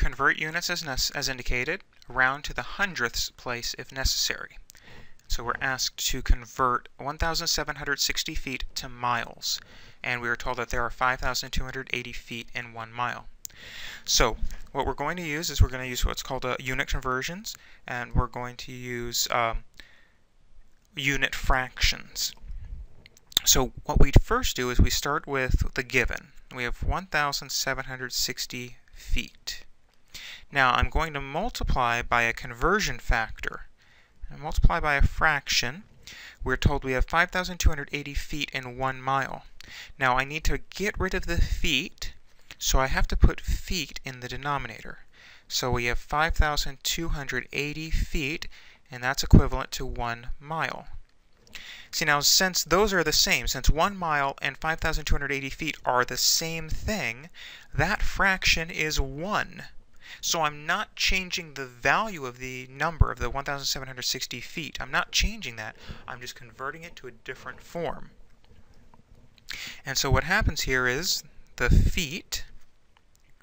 Convert units as indicated, round to the hundredths place if necessary. So we're asked to convert 1,760 feet to miles, and we are told that there are 5,280 feet in 1 mile. So what we're going to use is we're going to use what's called unit conversions, and we're going to use unit fractions. So what we first do is we start with the given. We have 1,760 feet. Now I'm going to multiply by a conversion factor. And multiply by a fraction. We're told we have 5,280 feet in 1 mile. Now I need to get rid of the feet, so I have to put feet in the denominator. So we have 5,280 feet, and that's equivalent to 1 mile. See, now since those are the same, since 1 mile and 5,280 feet are the same thing, that fraction is 1. So I'm not changing the value of the number of the 1,760 feet. I'm not changing that. I'm just converting it to a different form. And so what happens here is the feet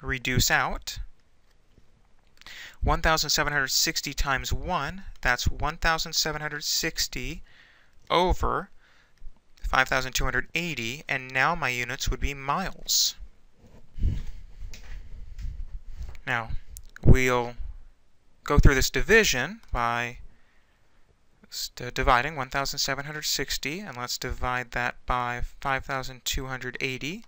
reduce out. 1,760 times 1, that's 1,760 over 5,280, and now my units would be miles. Now, we'll go through this division by dividing 1,760, and let's divide that by 5,280,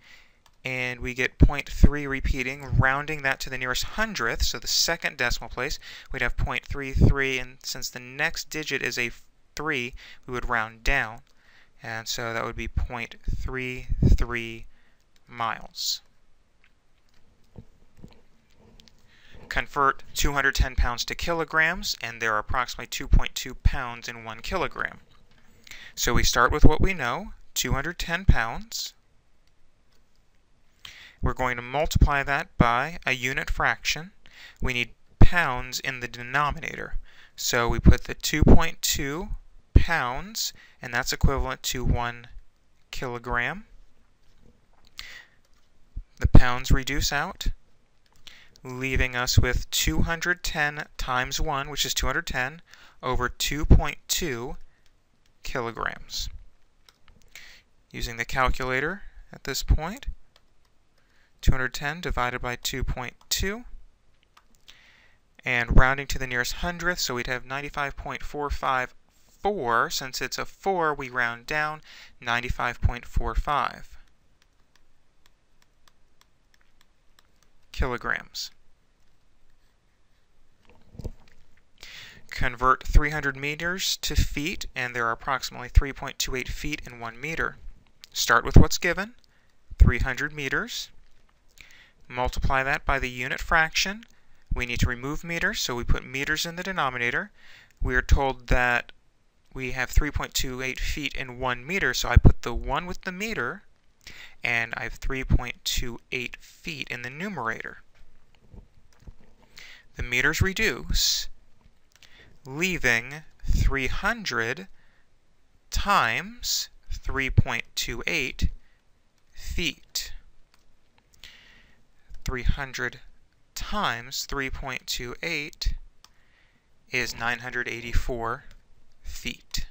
and we get 0.3 repeating, rounding that to the nearest hundredth, so the second decimal place, we'd have 0.33, and since the next digit is a 3, we would round down, and so that would be 0.33 miles. Convert 210 pounds to kilograms, and there are approximately 2.2 pounds in 1 kilogram. So we start with what we know, 210 pounds. We're going to multiply that by a unit fraction. We need pounds in the denominator. So we put the 2.2 pounds, and that's equivalent to 1 kilogram. The pounds reduce out, leaving us with 210 times 1, which is 210, over 2.2 kilograms. Using the calculator at this point, 210 divided by 2.2, and rounding to the nearest hundredth, so we'd have 95.454. Since it's a 4, we round down, 95.45 kilograms. Convert 300 meters to feet, and there are approximately 3.28 feet in 1 meter. Start with what's given, 300 meters. Multiply that by the unit fraction. We need to remove meters, so we put meters in the denominator. We are told that we have 3.28 feet in 1 meter, so I put the 1 with the meter, and I have 3.28 feet in the numerator. The meters reduce, leaving 300 times 3.28 feet. 300 times 3.28 is 984 feet.